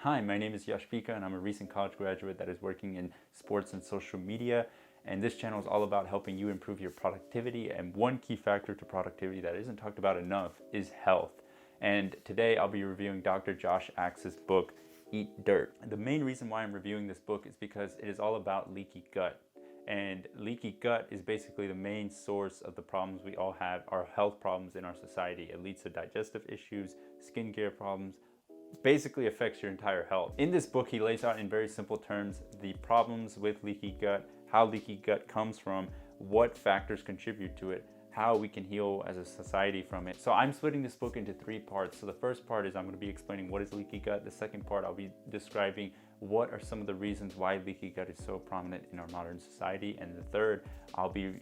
Hi, my name is Yashpika and I'm a recent college graduate that is working in sports and social media. And this channel is all about helping you improve your productivity. And one key factor to productivity that isn't talked about enough is health. And today I'll be reviewing Dr. Josh Axe's book, Eat Dirt. The main reason why I'm reviewing this book is because it is all about leaky gut. And leaky gut is basically the main source of the problems we all have, our health problems in our society. It leads to digestive issues, skincare problems, basically affects your entire health. In this book, he lays out in very simple terms the problems with leaky gut, how leaky gut comes from, what factors contribute to it, how we can heal as a society from it. So I'm splitting this book into three parts. So the first part is I'm going to be explaining what is leaky gut. The second part, I'll be describing what are some of the reasons why leaky gut is so prominent in our modern society. And the third, I'll be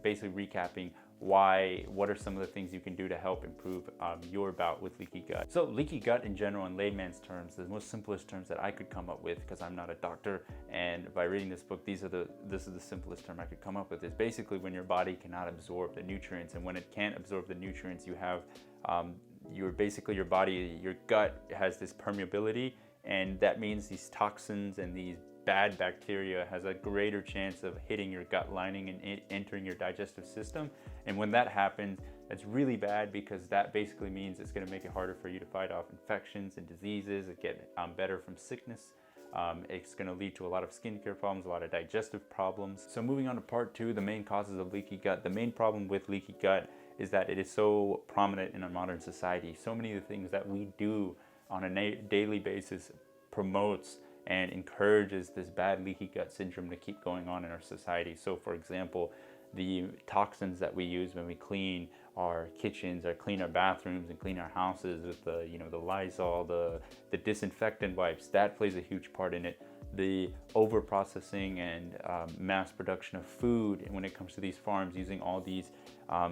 basically recapping what are some of the things you can do to help improve your bout with leaky gut. So leaky gut in general, in layman's terms, the most simplest terms that I could come up with, because I'm not a doctor, and by reading this book, this is the simplest term I could come up with, is basically when your body cannot absorb the nutrients. And when it can't absorb the nutrients, you have your gut has this permeability, and that means these toxins and these bad bacteria has a greater chance of hitting your gut lining and entering your digestive system. And when that happens, that's really bad, because that basically means it's going to make it harder for you to fight off infections and diseases and get better from sickness. It's going to lead to a lot of skincare problems, a lot of digestive problems. So moving on to part two, the main causes of leaky gut. The main problem with leaky gut is that it is so prominent in our modern society. So many of the things that we do on a daily basis promotes and encourages this bad leaky gut syndrome to keep going on in our society. So for example, the toxins that we use when we clean our kitchens or clean our bathrooms and clean our houses with the Lysol, the disinfectant wipes, that plays a huge part in it. The over processing and mass production of food, and when it comes to these farms using all these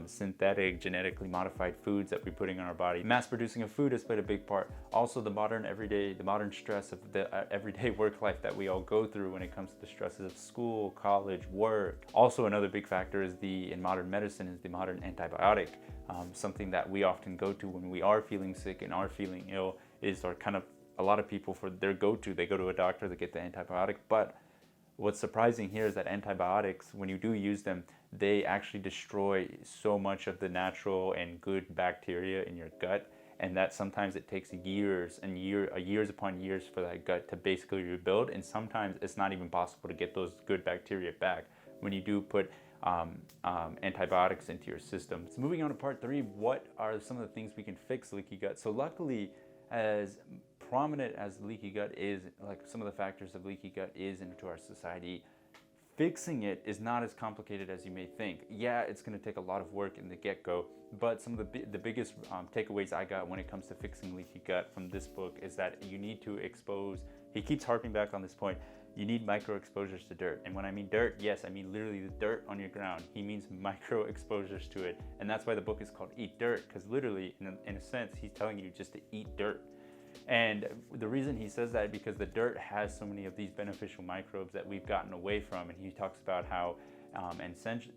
synthetic, genetically modified foods that we're putting on our body. Mass producing of food has played a big part. Also the modern stress of the everyday work life that we all go through when it comes to the stresses of school, college, work. Also another big factor is in modern medicine is the modern antibiotic. Something that we often go to when we are feeling sick and are feeling ill is a lot of people, for their go-to, they go to a doctor, they get the antibiotic. But what's surprising here is that antibiotics, when you do use them, they actually destroy so much of the natural and good bacteria in your gut, and that sometimes it takes years upon years for that gut to basically rebuild, and sometimes it's not even possible to get those good bacteria back when you do put antibiotics into your system. So moving on to part three, what are some of the things we can fix leaky gut? So luckily, as prominent as leaky gut is, like some of the factors of leaky gut is into our society, fixing it is not as complicated as you may think. Yeah, it's going to take a lot of work in the get-go, but some of the biggest takeaways I got when it comes to fixing leaky gut from this book is that you need to expose, he keeps harping back on this point, you need micro exposures to dirt. And when I mean dirt, yes, I mean literally the dirt on your ground. He means micro exposures to it. And that's why the book is called Eat Dirt, because literally, in a sense, he's telling you just to eat dirt. And the reason he says that is because the dirt has so many of these beneficial microbes that we've gotten away from. And he talks about how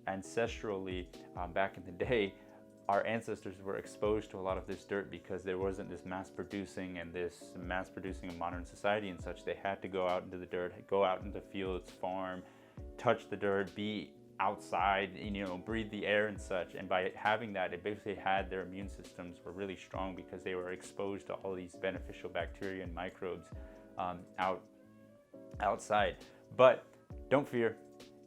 ancestrally, back in the day, our ancestors were exposed to a lot of this dirt because there wasn't this mass producing of modern society and such. They had to go out into the dirt, go out into fields, farm, touch the dirt, be outside, breathe the air and such. And by having that, it basically had their immune systems were really strong because they were exposed to all these beneficial bacteria and microbes outside. But don't fear.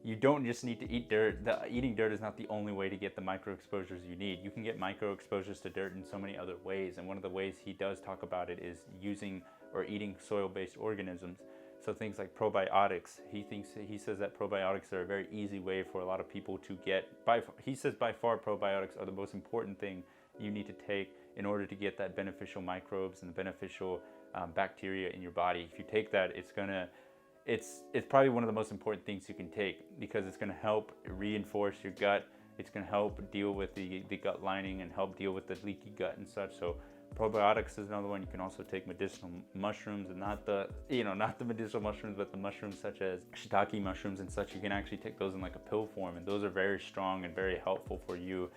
You don't just need to eat dirt. Eating dirt is not the only way to get the micro exposures you need. You can get micro exposures to dirt in so many other ways. And one of the ways he does talk about it is using or eating soil-based organisms. So things like probiotics. He says that probiotics are a very easy way for a lot of people to get. He says by far probiotics are the most important thing you need to take in order to get that beneficial microbes and the beneficial bacteria in your body. If you take that, it's probably one of the most important things you can take, because it's going to help reinforce your gut. It's going to help deal with the gut lining and help deal with the leaky gut and such. So probiotics is another one. You can also take medicinal mushrooms, and not the medicinal mushrooms, but the mushrooms such as shiitake mushrooms and such. You can actually take those in like a pill form, and those are very strong and very helpful for you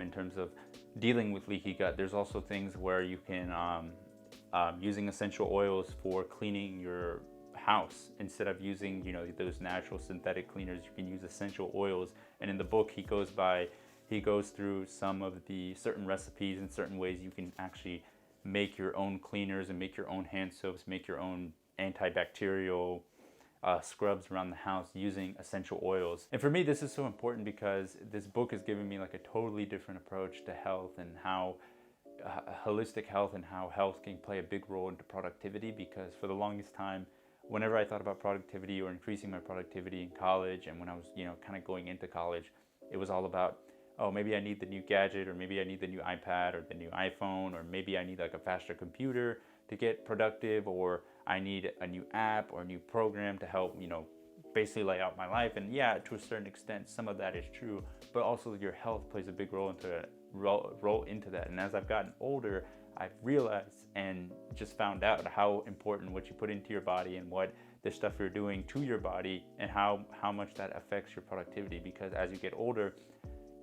in terms of dealing with leaky gut. There's also things where you can using essential oils for cleaning your house instead of using, you know, those natural synthetic cleaners. You can use essential oils. And in the book, he goes through some of the certain recipes and certain ways you can actually make your own cleaners and make your own hand soaps, make your own antibacterial scrubs around the house using essential oils. And for me, this is so important because this book has given me like a totally different approach to health and how holistic health and how health can play a big role into productivity. Because for the longest time, whenever I thought about productivity or increasing my productivity in college, and when I was, you know, kind of going into college, it was all about, oh, maybe I need the new gadget, or maybe I need the new iPad or the new iPhone, or maybe I need like a faster computer to get productive, or I need a new app or a new program to help, you know, basically lay out my life. And yeah, to a certain extent, some of that is true, but also your health plays a big role into that. And as I've gotten older, I've realized and just found out how important what you put into your body and what the stuff you're doing to your body and how much that affects your productivity. Because as you get older,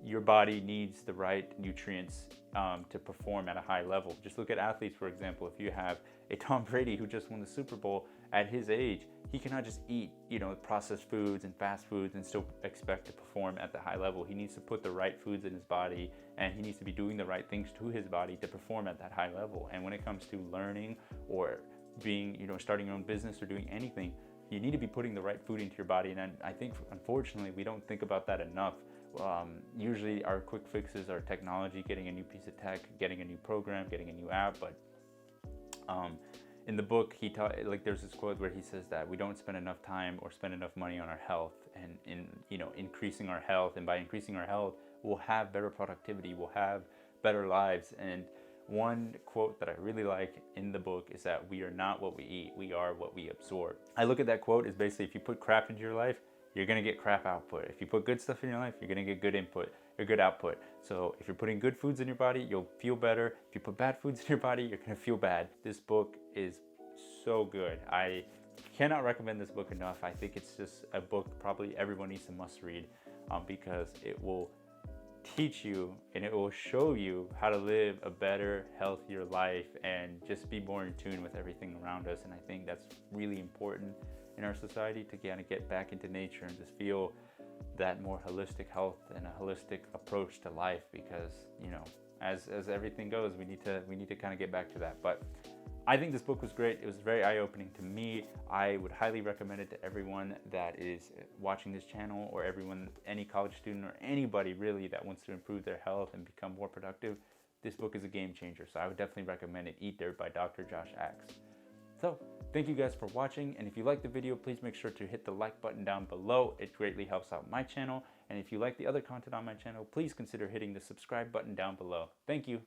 your body needs the right nutrients to perform at a high level. Just look at athletes, for example. If you have a Tom Brady who just won the Super Bowl, at his age, he cannot just eat, you know, processed foods and fast foods and still expect to perform at the high level. He needs to put the right foods in his body, and he needs to be doing the right things to his body to perform at that high level. And when it comes to learning or being, you know, starting your own business or doing anything, you need to be putting the right food into your body. And I think, unfortunately, we don't think about that enough. Usually our quick fixes are technology, getting a new piece of tech, getting a new program, getting a new app. But in the book, there's this quote where he says that we don't spend enough time or spend enough money on our health, and in, you know, increasing our health. And by increasing our health, we'll have better productivity, we'll have better lives. And one quote that I really like in the book is that we are not what we eat, we are what we absorb. I look at that quote as basically, if you put crap into your life, you're gonna get crap output. If you put good stuff in your life, you're gonna get good input or good output. So if you're putting good foods in your body, you'll feel better. If you put bad foods in your body, you're gonna feel bad. This book is so good. I cannot recommend this book enough. I think it's just a book probably everyone needs to must read, because it will teach you and it will show you how to live a better, healthier life and just be more in tune with everything around us. And I think that's really important in our society, to kind of get back into nature and just feel that more holistic health and a holistic approach to life. Because, you know, as everything goes, we need to kind of get back to that. But I think this book was great. It was very eye-opening to me. I would highly recommend it to everyone that is watching this channel, or any college student or anybody really that wants to improve their health and become more productive. This book is a game changer, so I would definitely recommend it. Eat Dirt by Dr. Josh Axe. So thank you guys for watching, and if you liked the video, please make sure to hit the like button down below. It greatly helps out my channel. And if you like the other content on my channel, please consider hitting the subscribe button down below. Thank you.